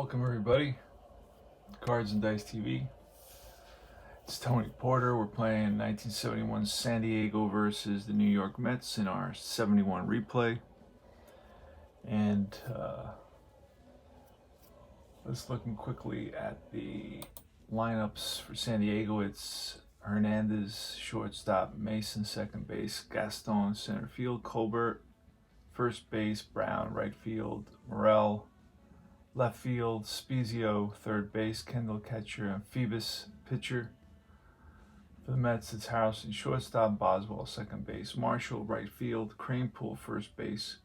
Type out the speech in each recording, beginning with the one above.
Welcome everybody, Cards and Dice TV. It's Tony Porter. We're playing 1971 San Diego versus the New York Mets in our 71 replay. And let's looking quickly at the lineups for San Diego. It's Hernandez, shortstop; Mason, second base; Gaston, center field; Colbert, first base; Brown, right field; Morel, left field; Spezio, third base; Kendall, catcher; and Phoebus, pitcher. For the Mets, it's Harrelson, shortstop; Boswell, second base; Marshall, right field; Cranepool, first base;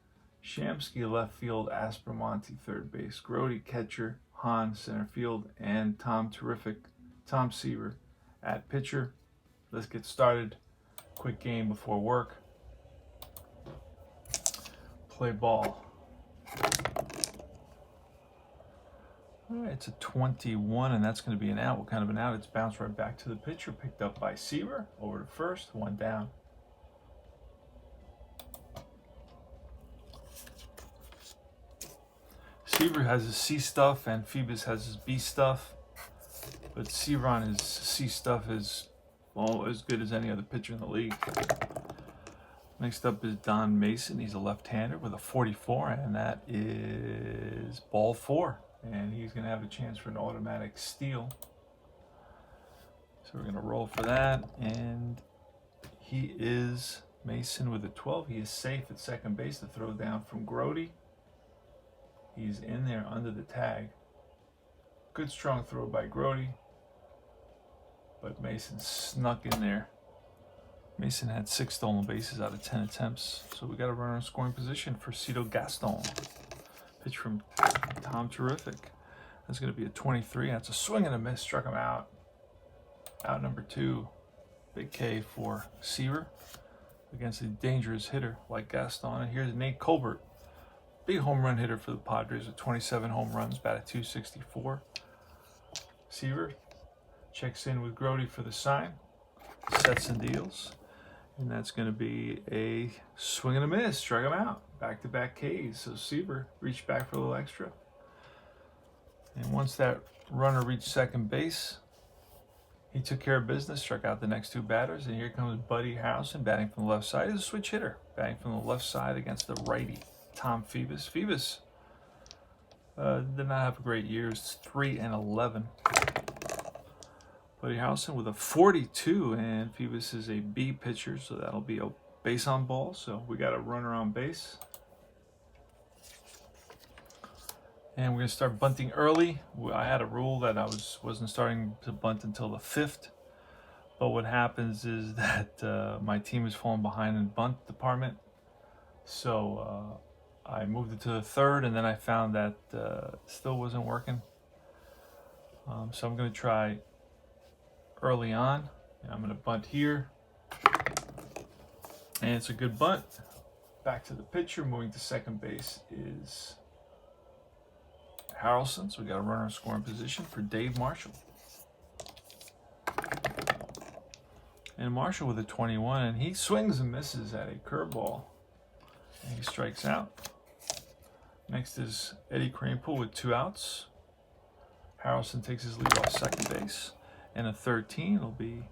Shamsky, left field; Aspromonte, third base; Grody, catcher; Hahn, center field; and Tom Seaver at pitcher. Let's get started. Quick game before work. Play ball. All right, it's a 21, and that's going to be an out. What kind of an out? It's bounced right back to the pitcher. Picked up by Seaver. Over to first. One down. Seaver has his C stuff, and Phoebus has his B stuff. But Seaver on his C stuff is, well, as good as any other pitcher in the league. Next up is Don Mason. He's a left-hander with a 44, and that is ball 4. And he's going to have a chance for an automatic steal. So we're going to roll for that. And he is Mason with a 12. He is safe at second base. The throw down from Grody. He's in there under the tag. Good strong throw by Grody. But Mason snuck in there. Mason had 6 stolen bases out of 10 attempts. So we got a runner in scoring position for Cito Gaston. Pitch from Tom Terrific. That's going to be a 23. That's a swing and a miss. Struck him out. Out number 2. Big K for Seaver against a dangerous hitter like Gaston. And here's Nate Colbert. Big home run hitter for the Padres with 27 home runs, batted .264. Seaver checks in with Grody for the sign. Sets and deals. And that's going to be a swing and a miss. Struck him out. Back-to-back Ks. So Seaver reached back for a little extra. And once that runner reached second base, he took care of business, struck out the next 2 batters. And here comes Buddy Harrelson batting from the left side. He's a switch hitter. Batting from the left side against the righty, Tom Phoebus. Phoebus did not have a great year. It's 3-11. Buddy Harrelson with a 42, and Phoebus is a B pitcher, so that'll be a base on ball. So we got a runner on base. And we're going to start bunting early. I had a rule that I wasn't starting to bunt until the 5th. But what happens is that my team is falling behind in bunt department. So I moved it to the 3rd, and then I found that still wasn't working. So I'm going to try early on. I'm going to bunt here. And it's a good bunt. Back to the pitcher. Moving to second base is Harrelson. So we got a runner in scoring position for Dave Marshall. And Marshall with a 21. And he swings and misses at a curveball. And he strikes out. Next is Eddie Cranepool with 2 outs. Harrelson takes his lead off second base. And a 13 will be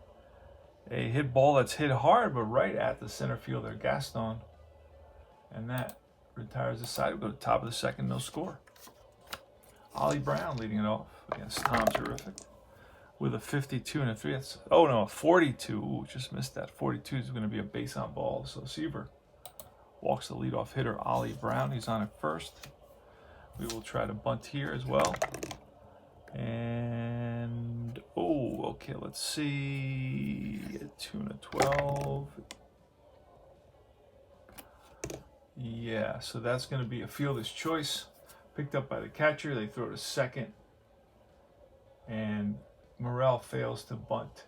a hit ball that's hit hard, but right at the center fielder, Gaston. And that retires the side. We'll go to the top of the 2nd, no score. Ollie Brown leading it off against Tom Terrific with a 52 and a 3. A 42. Ooh, just missed that. 42 is going to be a base on ball. So Seaver walks the leadoff hitter, Ollie Brown. He's on at first. We will try to bunt here as well. And, okay, let's see. 2 and a 12. Yeah, so that's going to be a fielder's choice. Picked up by the catcher. They throw to second. And Morel fails to bunt.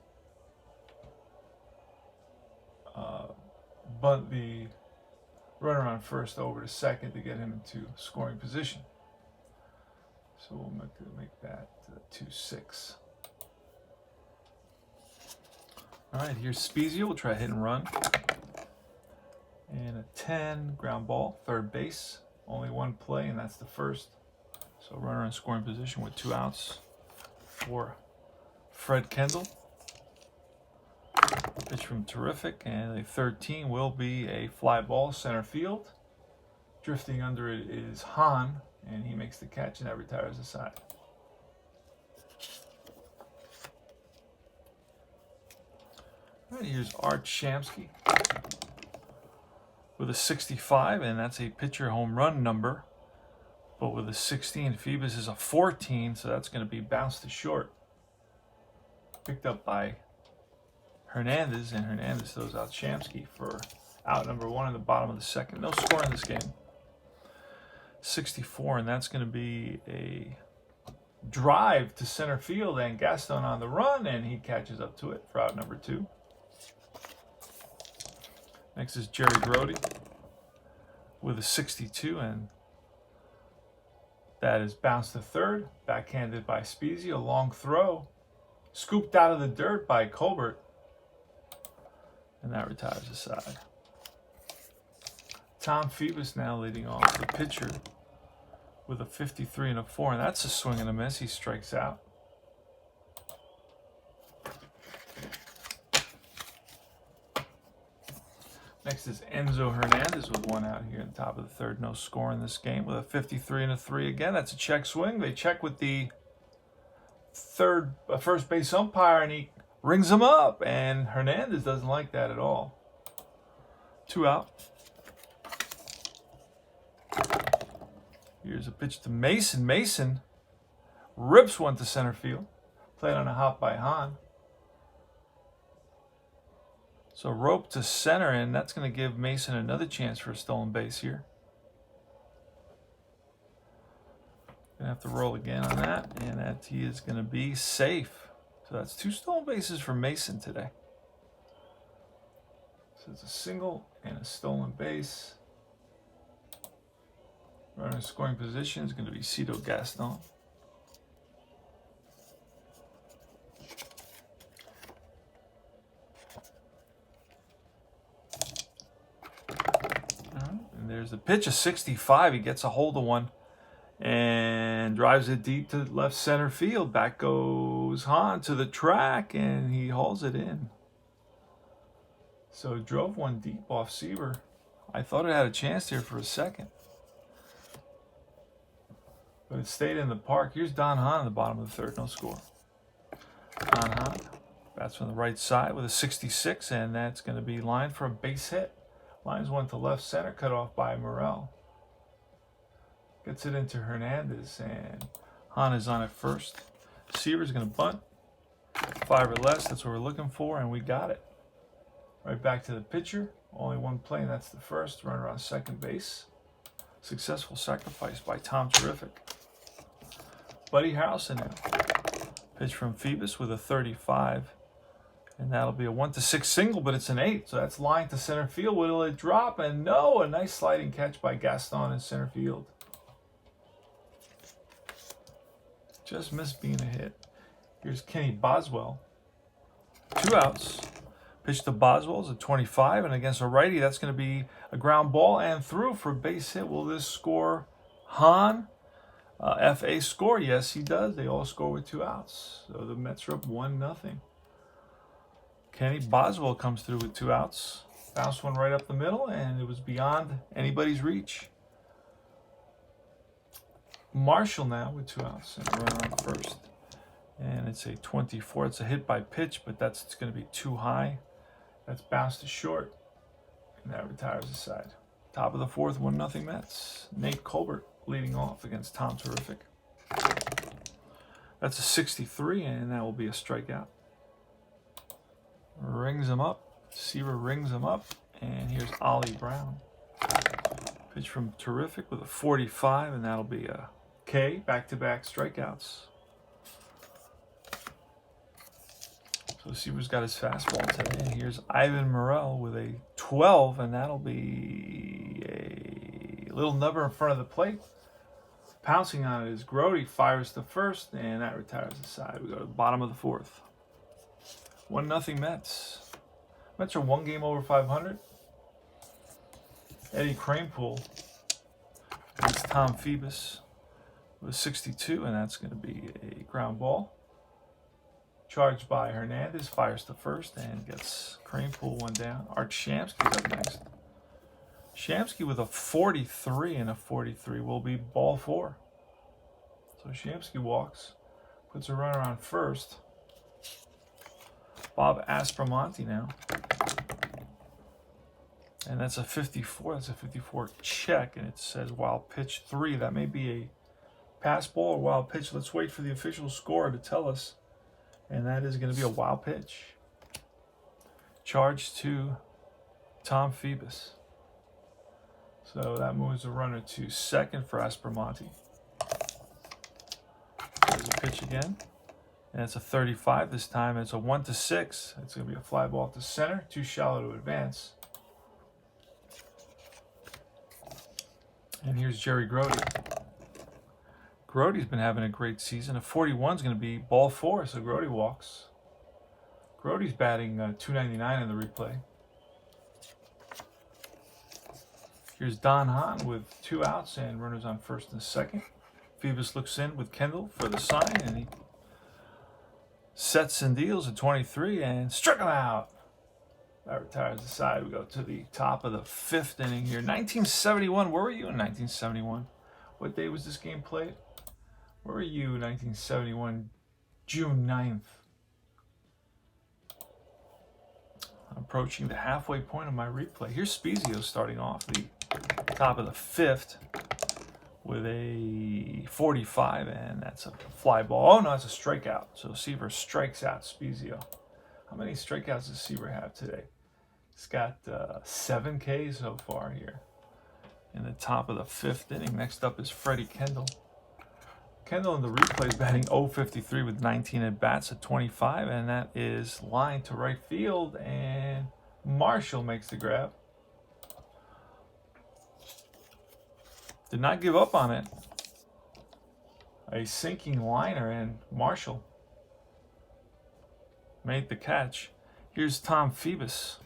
Bunt the runner on first over to second to get him into scoring position. So we'll make that 2-6. All right, here's Spezio. We'll try hit and run. And a 10, ground ball, third base. Only one play, and that's the first. So runner in scoring position with 2 outs for Fred Kendall. Pitch from Terrific, and a 13 will be a fly ball center field. Drifting under it is Hahn, and he makes the catch, and that retires the side. All right, here's Art Shamsky with a 65, and that's a pitcher home run number. But with a 16, Phoebus is a 14, so that's going to be bounced to short. Picked up by Hernandez, and Hernandez throws out Shamsky for out number 1 in the bottom of the second. No score in this game. 64, and that's going to be a drive to center field, and Gaston on the run, and he catches up to it for out number 2. Next is Jerry Grody with a 62, and that is bounced to third. Backhanded by Speezy, a long throw. Scooped out of the dirt by Colbert, and that retires the side. Tom Phoebus now leading off, the pitcher, with a 53 and a 4, and that's a swing and a miss. He strikes out. Next is Enzo Hernandez with 1 out here in the top of the third. No score in this game with a 53 and a 3 again. That's a check swing. They check with the first base umpire, and he rings him up, and Hernandez doesn't like that at all. 2 out. Here's a pitch to Mason. Mason rips one to center field. Played on a hop by Hahn. So rope to center, and that's going to give Mason another chance for a stolen base here. Gonna have to roll again on that, and that he is going to be safe. So that's 2 stolen bases for Mason today. So it's a single and a stolen base. Runner in scoring position is going to be Cito Gaston. And there's the pitch, a 65. He gets a hold of one and drives it deep to left center field. Back goes Hahn to the track, and he hauls it in. So it drove one deep off Seaver. I thought it had a chance here for a second, but it stayed in the park. Here's Don Hahn in the bottom of the third. No score. Don Hahn bats from the right side with a 66, and that's going to be lined for a base hit. Lines one to left center, cut off by Morel. Gets it into Hernandez, and Hahn is on at first. Seaver's going to bunt. 5 or less, that's what we're looking for, and we got it. Right back to the pitcher. Only one play, and that's the first. Runner on second base. Successful sacrifice by Tom Terrific. Buddy Harrelson now. Pitch from Phoebus with a 35. And that'll be a 1-6 single, but it's an 8. So that's line to center field. Will it drop? And no, a nice sliding catch by Gaston in center field. Just missed being a hit. Here's Kenny Boswell. 2 outs. Pitch to Boswell is a 25, and against a righty, that's going to be a ground ball and through for a base hit. Will this score Hahn? FA score? Yes, he does. They all score with 2 outs. So the Mets are up 1-0. Kenny Boswell comes through with 2 outs. Bounced one right up the middle, and it was beyond anybody's reach. Marshall now with 2 outs and a runner on first. And it's a 24. It's a hit by pitch, but it's going to be too high. That's bounced to short, and that retires the side. Top of the fourth, 1-0 Mets. Nate Colbert leading off against Tom Terrific. That's a 63, and that will be a strikeout. Rings him up. Seaver rings him up, and here's Ollie Brown. Pitch from Terrific with a 45, and that'll be a K. Back-to-back strikeouts. So Seaver's got his fastball today. And here's Ivan Morel with a 12, and that'll be a little nubber in front of the plate. Pouncing on it is Grody. Fires to first, and that retires the side. We go to the bottom of the fourth. 1-0 Mets. Mets are 1 game over 500. Eddie Kranepool against Tom Phoebus with 62, and that's going to be a ground ball. Charged by Hernandez, fires to first and gets Kranepool one down. Art Shamsky's up next. Shamsky with a 43, and a 43 will be ball 4. So Shamsky walks, puts a runner on first. Bob Aspromonte now. And that's a 54. That's a 54 check, and it says wild pitch 3. That may be a pass ball or wild pitch. Let's wait for the official score to tell us. And that is going to be a wild pitch. Charge to Tom Phoebus. So that moves the runner to second for Aspromonte. There's a pitch again. And it's a 35 this time. It's a 1-6. It's going to be a fly ball to center. Too shallow to advance. And here's Jerry Grody. Grody's been having a great season. A 41 is going to be ball 4, so Grody walks. Grody's batting .299 in the replay. Here's Don Hahn with 2 outs and runners on first and second. Phoebus looks in with Kendall for the sign, and he sets and deals at 23 and struck him out. That retires the side. We go to the top of the 5th inning here. 1971. Where were you in 1971? What day was this game played? Where were you in 1971? June 9th. I'm approaching the halfway point of my replay. Here's Spezio starting off the top of the 5th with a 45, and that's a fly ball. Oh, no, that's a strikeout. So Seaver strikes out Spezio. How many strikeouts does Seaver have today? He's got 7 Ks so far here in the top of the 5th inning. Next up is Freddie Kendall. Kendall in the replay is batting .053 with 19 at-bats at 25, and that is line to right field, and Marshall makes the grab. Did not give up on it. A sinking liner, and Marshall made the catch. Here's Tom Phoebus.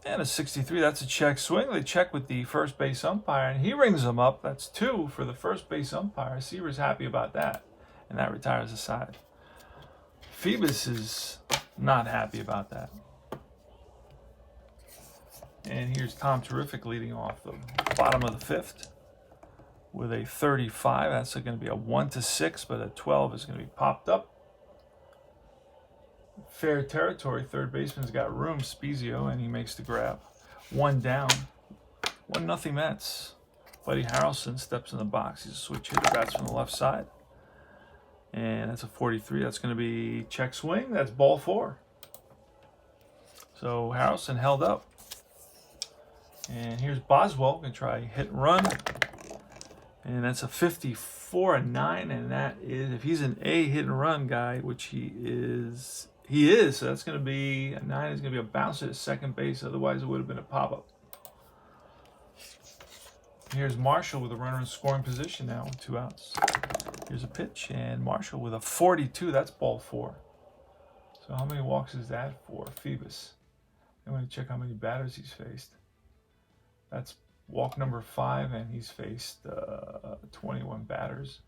And a 63, that's a check swing. They check with the first base umpire, and he rings them up. That's 2 for the first base umpire. Seaver's happy about that, and that retires the side. Phoebus is not happy about that. And here's Tom Terrific leading off the bottom of the 5th with a 35. That's going to be a 1-6, but a 12 is going to be popped up. Fair territory. Third baseman's got room, Spezio, and he makes the grab. 1 down. 1-0 Mets. Buddy Harrelson steps in the box. He's a switch hitter, bats from the left side. And that's a 43. That's going to be check swing. That's ball 4. So Harrelson held up. And here's Boswell. Going to try hit and run. And that's a 54, a 9. And that is, if he's an A hit and run guy, which he is, so that's going to be a 9. Is going to be a bounce at second base. Otherwise, it would have been a pop-up. Here's Marshall with a runner in scoring position now with 2 outs. Here's a pitch, and Marshall with a 42. That's ball 4. So how many walks is that for Phoebus? I'm going to check how many batters he's faced. That's walk number 5, and he's faced 21 batters.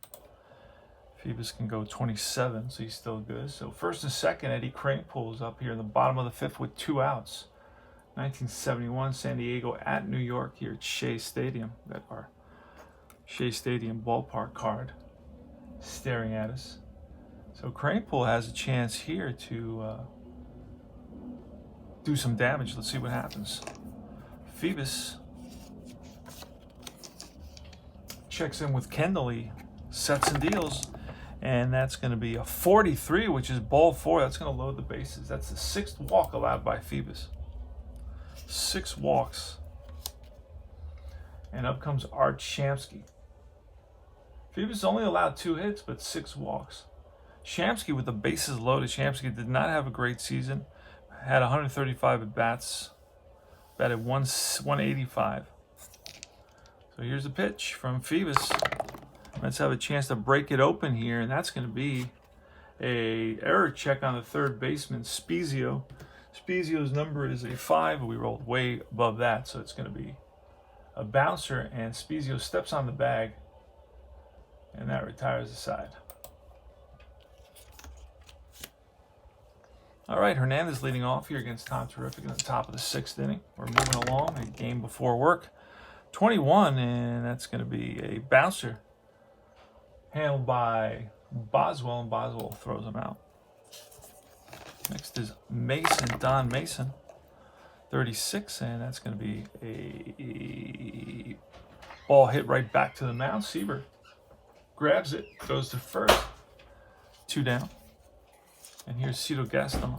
Phoebus can go 27, so he's still good. So first and second, Eddie Kranepool is up here in the bottom of the 5th with 2 outs. 1971, San Diego at New York here at Shea Stadium. Got our Shea Stadium ballpark card staring at us. So Kranepool has a chance here to do some damage. Let's see what happens. Phoebus checks in with Kendall. He sets and deals. And that's going to be a 43, which is ball 4. That's going to load the bases. That's the 6th walk allowed by Phoebus. 6 walks. And up comes Art Shamsky. Phoebus only allowed 2 hits, but 6 walks. Shamsky with the bases loaded. Shamsky did not have a great season. Had 135 at-bats. Batted 185. So here's the pitch from Phoebus. Let's have a chance to break it open here, and that's going to be a error check on the third baseman, Spezio. Spezio's number is a 5. We rolled way above that, so it's going to be a bouncer, and Spezio steps on the bag, and that retires the side. All right, Hernandez leading off here against Tom Terrific in the top of the 6th inning. We're moving along, a game before work. 21, and that's going to be a bouncer handled by Boswell, and Boswell throws him out. Next is Mason, Don Mason, 36, and that's going to be a ball hit right back to the mound. Seaver grabs it, goes to first, 2 down. And here's Cito Gaston.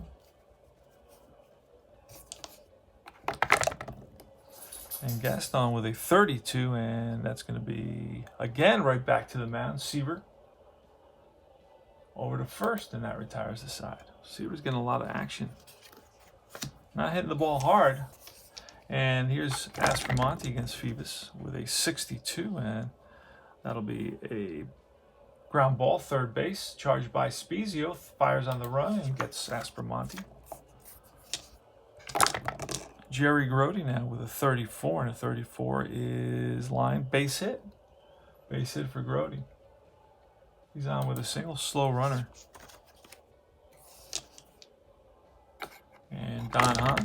And Gaston with a 32, and that's going to be, again, right back to the mound. Seaver over to first, and that retires the side. Seaver's getting a lot of action. Not hitting the ball hard. And here's Aspromonte against Phoebus with a 62, and that'll be a ground ball, third base, charged by Spezio, fires on the run and gets Aspromonte. Jerry Grody now with a 34, and a 34 is line base hit. Base hit for Grody. He's on with a single, slow runner. And Don Hahn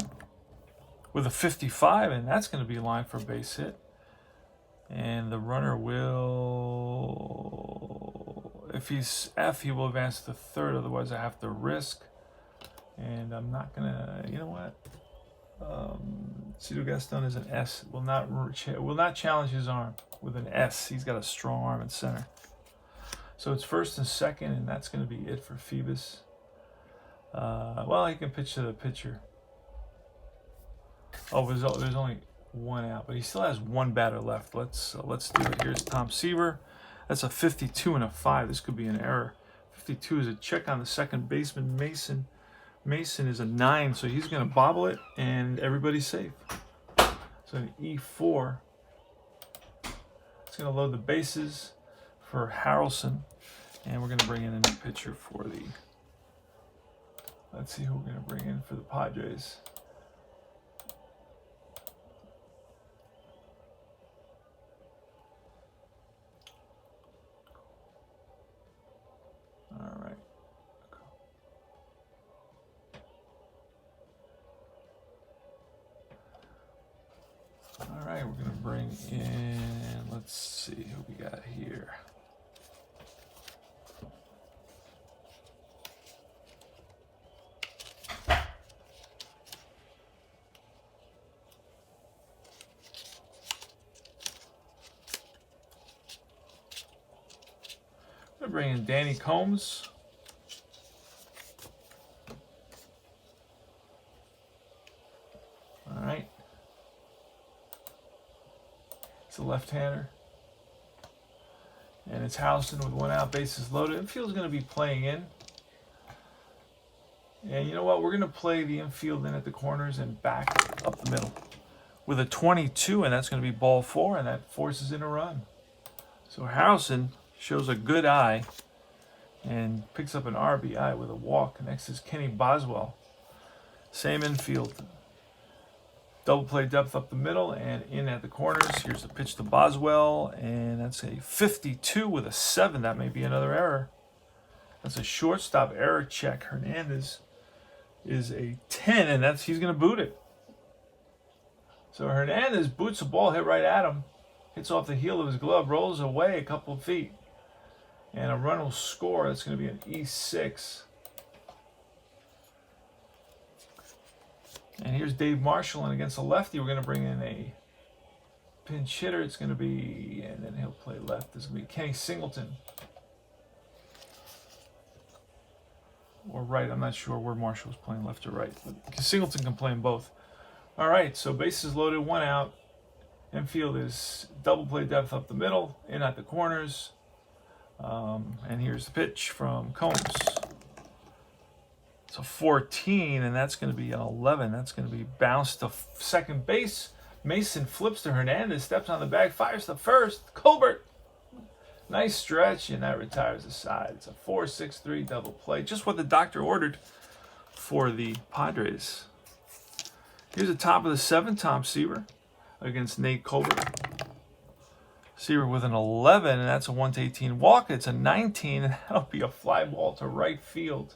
with a 55, and that's going to be line for base hit. And the runner will, if he's F, he will advance to third. Otherwise, I have to risk. And I'm not going to, you know what? Cito Gaston is an S. Will not challenge his arm with an S. He's got a strong arm in center. So it's first and second, and that's going to be it for Phoebus. Well, he can pitch to the pitcher. Oh, there's only 1 out, but he still has 1 batter left. Let's do it. Here's Tom Seaver. That's a 52 and a 5. This could be an error. 52 is a check on the second baseman, Mason. Mason is a 9, so he's going to bobble it, and everybody's safe. So an E4. It's going to load the bases for Harrelson, and we're going to bring in a new pitcher for the. Let's see who we're going to bring in for the Padres. All right. All right, we're going to bring in, let's see who we got here. I'm going to bring in Danny Combs. All right. It's a left-hander. And it's Houston with 1 out, bases loaded. Infield's going to be playing in. And you know what? We're going to play the infield in at the corners and back up the middle with a 22, and that's going to be ball 4, and that forces in a run. So Harrelson shows a good eye and picks up an RBI with a walk. Next is Kenny Boswell. Same infield. Double play depth up the middle and in at the corners. Here's the pitch to Boswell, and that's a 52 with a 7. That may be another error. That's a shortstop error check. Hernandez is a 10, and he's going to boot it. So Hernandez boots the ball, hit right at him, hits off the heel of his glove, rolls away a couple of feet, and a run will score. That's going to be an E6. And here's Dave Marshall, and against a lefty, we're going to bring in a pinch hitter. It's going to be, and then he'll play left. This is going to be Kenny Singleton. Or right, I'm not sure where Marshall's playing, left or right. But Singleton can play in both. All right, so bases loaded, 1 out. Infield is double play depth up the middle, in at the corners. And here's the pitch from Combs. It's a 14, and that's going to be an 11. That's going to be bounced to second base. Mason flips to Hernandez, steps on the bag, fires to first. Colbert, nice stretch, and that retires the side. It's a 4-6-3 double play. Just what the doctor ordered for the Padres. Here's the top of the 7, Tom Seaver. against Nate Colbert. Seaver with an 11, and that's a 1/18 walk. It's a 19, and that'll be a fly ball to right field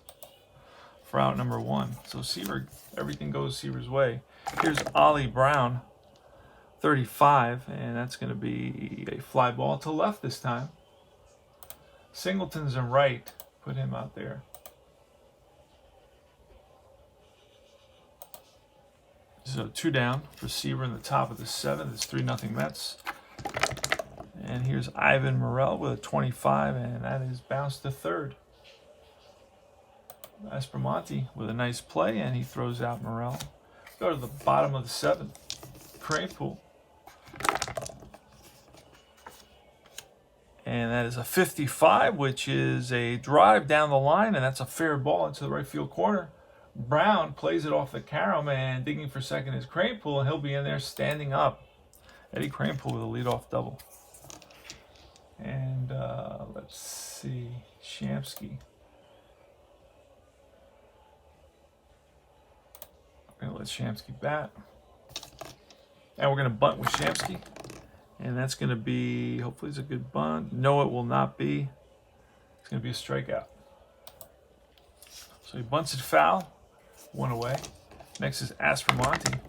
for out number 1. So Seaver, everything goes Seaver's way. Here's Ollie Brown, 35, and that's going to be a fly ball to left this time. Singleton's in right. Put him out there. So 2 down for Seaver in the top of the 7th. It's 3-0 Mets. And here's Ivan Morel with a 25, and that is bounced to third. Aspromonte with a nice play, and he throws out Morel. Go to the bottom of the 7th. Crane pool. And that is a 55, which is a drive down the line, and that's a fair ball into the right field corner. Brown plays it off the carom, and digging for second is Cranepool, and he'll be in there standing up. Eddie Cranepool with a leadoff double. And let's see, Shamsky. We're going to let Shamsky bat. And we're going to bunt with Shamsky. And that's going to be, hopefully it's a good bunt. No, it will not be. It's going to be a strikeout. So he bunts it foul. 1 away. Next is Aspromonte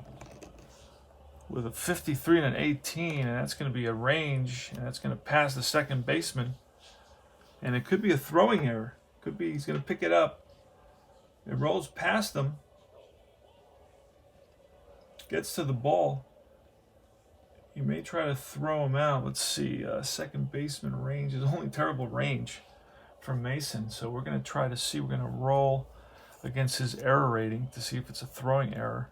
with a 53 and an 18, and that's going to be a range, and that's going to pass the second baseman. And it could be a throwing error. Could be he's going to pick it up. It rolls past him. Gets to the ball. You may try to throw him out. Let's see. Second baseman range is only terrible range for Mason. So we're going to try to see. We're going to roll against his error rating to see if it's a throwing error.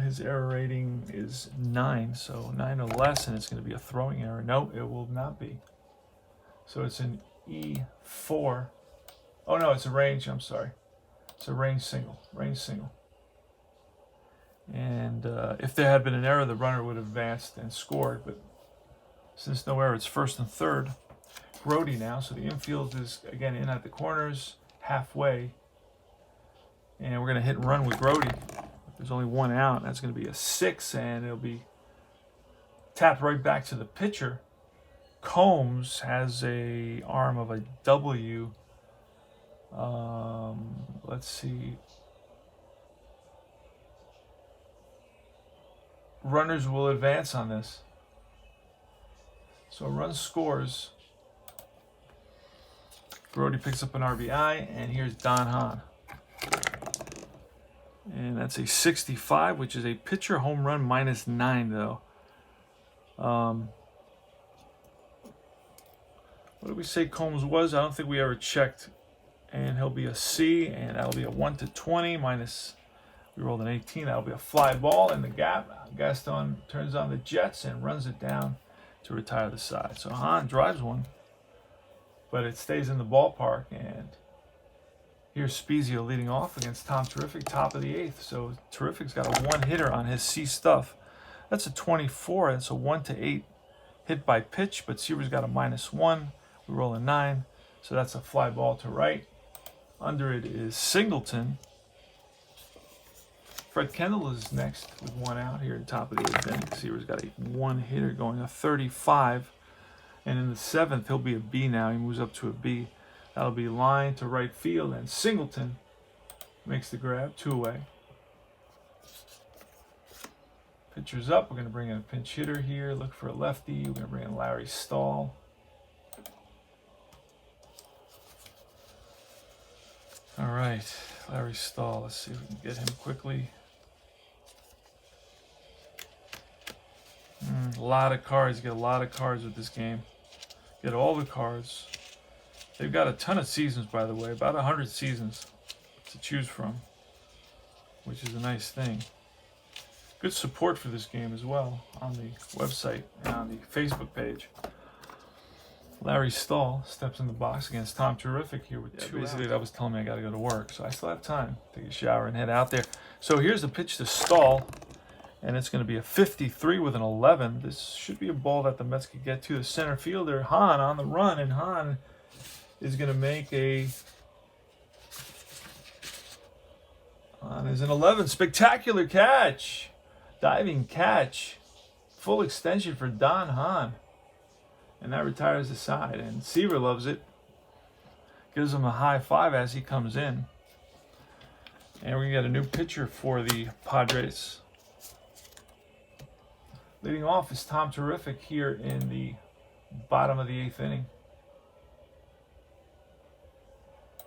His error rating is 9, so 9 or less, and it's going to be a throwing error. No, it will not be. So it's an E4. Oh, no, it's a range. I'm sorry. It's a range single. Range single. And if there had been an error, the runner would have advanced and scored. But since no error, it's first and third. Grody now. So the infield is, again, in at the corners, halfway. And we're going to hit and run with Grody. There's only 1 out. That's going to be a 6, and it'll be tapped right back to the pitcher. Combs has a arm of a W. Let's see. Runners will advance on this. So a run scores. Brody picks up an RBI, and here's Don Hahn. And that's a 65, which is a pitcher home run -9, though. What did we say Combs was? I don't think we ever checked. And he'll be a C, and that'll be a 1/20 minus. We rolled an 18. That'll be a fly ball in the gap. Gaston turns on the jets and runs it down to retire the side. So Hahn drives one, but it stays in the ballpark. And here's Spezia leading off against Tom Terrific, top of the 8th. So Terrific's got a 1-hitter on his C stuff. That's a 24. That's a 1-8 hit by pitch, but Seaver's got a -1. We roll a 9. So that's a fly ball to right. Under it is Singleton. Fred Kendall is next with 1 out here at the top of the 8th inning. Seaver's got a 1-hitter going, a 35. And in the 7th, he'll be a B now. He moves up to a B. That'll be line to right field, and Singleton makes the grab, 2 away. Pitcher's up. We're going to bring in a pinch hitter here. Look for a lefty. We're going to bring in Larry Stahl. All right, Larry Stahl. Let's see if we can get him quickly. A lot of cards. Get a lot of cards with this game. Get all the cards. They've got a ton of seasons, by the way, about 100 seasons to choose from, which is a nice thing. Good support for this game as well on the website and on the Facebook page. Larry Stahl steps in the box against Tom Terrific here with 2 basically, that was telling me I got to go to work, so I still have time. Take a shower and head out there. So here's the pitch to Stahl, and it's going to be a 53 with an 11. This should be a ball that the Mets could get to. The center fielder, Hahn, on the run, and Hahn is going to make a... Hahn is an 11. Spectacular catch. Diving catch. Full extension for Don Hahn. And that retires the side. And Seaver loves it. Gives him a high five as he comes in. And we're going to get a new pitcher for the Padres. Leading off is Tom Terrific here in the bottom of the 8th inning.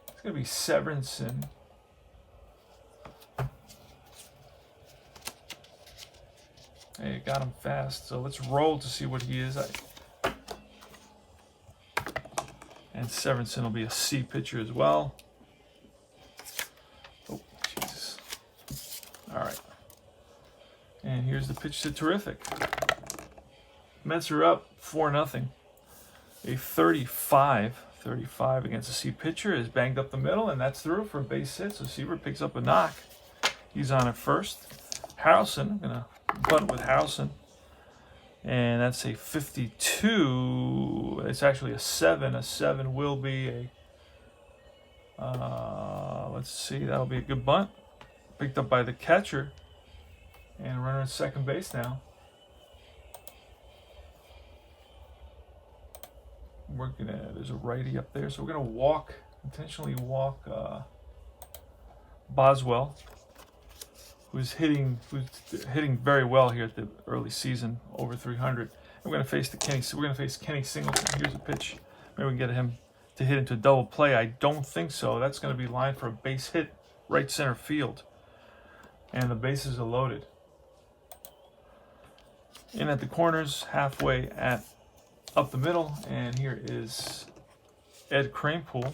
It's going to be Severinsen. Hey, got him fast. So let's roll to see what he is. And Severinsen will be a C pitcher as well. Oh, Jesus. All right. And here's the pitch to Terrific. Mets are up 4-0. A 35 against a C pitcher is banged up the middle, and that's through for a base hit. So Seaver picks up a knock. He's on at first. Harrelson, I'm going to bunt with Harrelson. And that's a 52. It's actually a 7. A 7 will be a, let's see, that'll be a good bunt. Picked up by the catcher. And runner at second base now. There's a righty up there. So we're going to intentionally walk Boswell, who's hitting very well here at the early season, over 300. And we're going to face Kenny Singleton. Here's a pitch. Maybe we can get him to hit into a double play. I don't think so. That's going to be lined for a base hit, right center field. And the bases are loaded. In at the corners, halfway up the middle, and here is Ed Kranepool.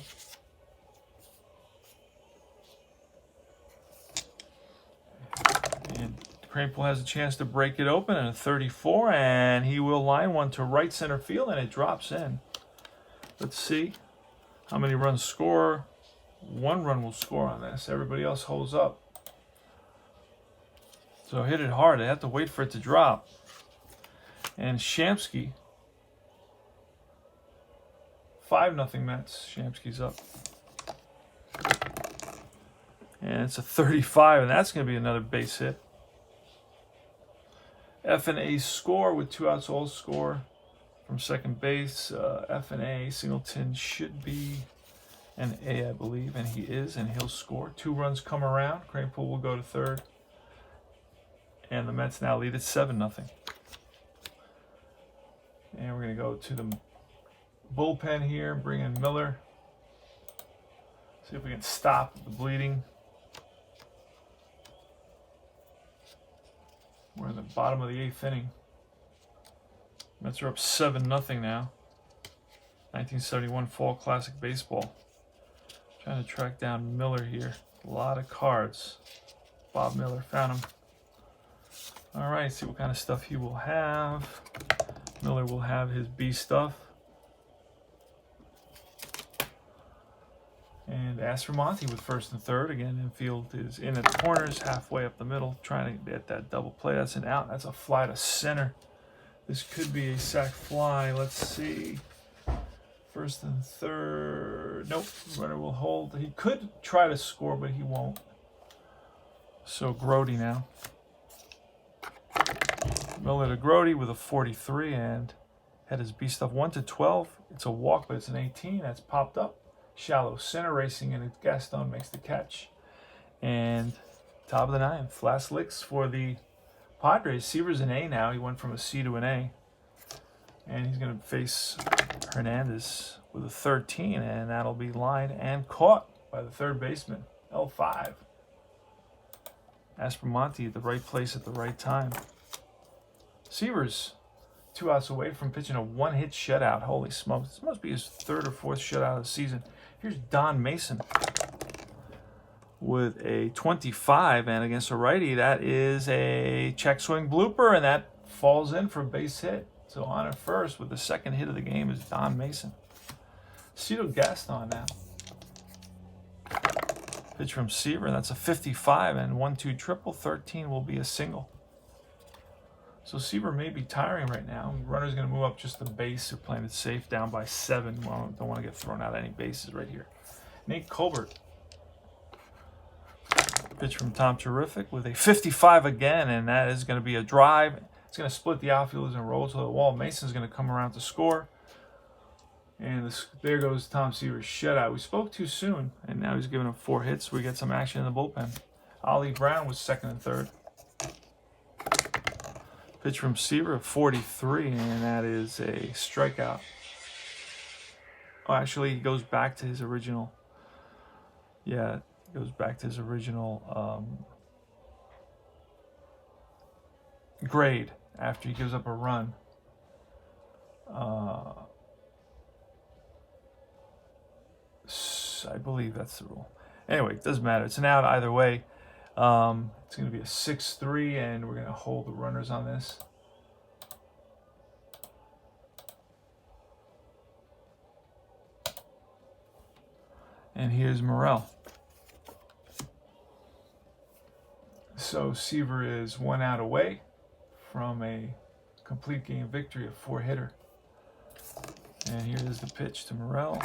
And Kranepool has a chance to break it open in a 34, and he will line one to right center field, and it drops in. Let's see how many runs score. 1 run will score on this. Everybody else holds up. So hit it hard. They have to wait for it to drop. And Shamsky, 5-0 Mets. Shamsky's up. And it's a 35, and that's going to be another base hit. F&A score with 2 outs, all score from second base. F&A, Singleton should be an A, I believe, and he is, and he'll score. 2 runs come around. Kranepool will go to third. And the Mets now lead at 7-0. And we're going to go to the bullpen here, bring in Miller. See if we can stop the bleeding. We're in the bottom of the 8th inning. Mets are up 7-0 now. 1971 Fall Classic Baseball. Trying to track down Miller here. A lot of cards. Bob Miller, found him. All right, see what kind of stuff he will have. Miller will have his B stuff. And Aspromonte with first and third. Again, infield is in at the corners, halfway up the middle, trying to get that double play. That's an out. That's a fly to center. This could be a sac fly. Let's see. First and third. Nope. Runner will hold. He could try to score, but he won't. So Grody now. Miller to Grody with a 43 and had his B stuff 1-12. It's a walk, but it's an 18. That's popped up. Shallow center racing, and Gaston makes the catch. And top of the 9th, Flash licks for the Padres. Seaver's an A now. He went from a C to an A. And he's going to face Hernandez with a 13, and that'll be lined and caught by the third baseman, L5. Aspromonte at the right place at the right time. Seaver's 2 outs away from pitching a 1-hit shutout. Holy smokes. This must be his 3rd or 4th shutout of the season. Here's Don Mason with a 25, and against a righty, that is a check swing blooper, and that falls in for a base hit. So on at first with the 2nd hit of the game is Don Mason. Cito Gaston now. Pitch from Seaver, that's a 55, and 1-2 triple. 13 will be a single. So Seaver may be tiring right now. Runner's going to move up just the base. They're playing it safe, down by 7. Well, don't want to get thrown out any bases right here. Nate Colbert. Pitch from Tom Terrific with a 55 again, and that is going to be a drive It's going to split the outfielders and roll to the wall. Mason's going to come around to score. And there goes Tom Seaver's shutout. We spoke too soon, and now he's giving up 4 hits. We get some action in the bullpen. Ollie Brown was second and third. Pitch from Seaver at 43, and that is a strikeout. Oh, actually, he goes back to his original. Yeah, it goes back to his original grade after he gives up a run. I believe that's the rule. Anyway, it doesn't matter. It's an out either way. It's going to be a 6-3, and we're going to hold the runners on this. And here's Morel. So Seaver is 1 out away from a complete game victory, a 4-hitter. And here is the pitch to Morel.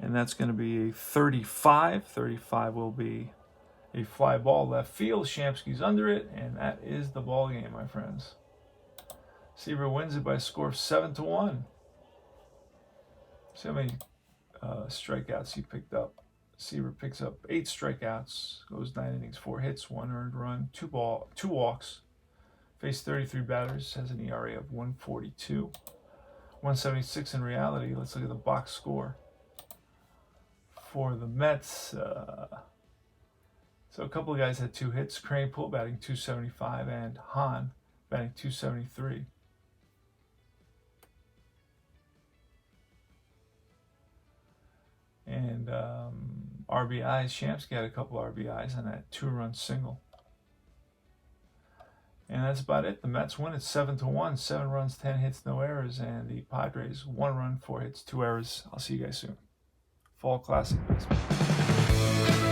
And that's going to be a 35. 35 will be a fly ball left field. Shamsky's under it, and that is the ball game, my friends. Seaver wins it by a score of 7-1. See how many strikeouts he picked up. Seaver picks up 8 strikeouts, goes 9 innings, 4 hits, 1 earned run, 2 walks. Faced 33 batters, has an ERA of 1.42, 1.76 in reality. Let's look at the box score for the Mets. So a couple of guys had 2 hits. Kranepool batting .275 and Hahn batting .273. And RBIs, Shamsky had a couple RBIs on that 2-run single. And that's about it. The Mets win it 7-1. 7 runs, 10 hits, no errors. And the Padres 1 run, 4 hits, 2 errors. I'll see you guys soon. Fall Classic Baseball.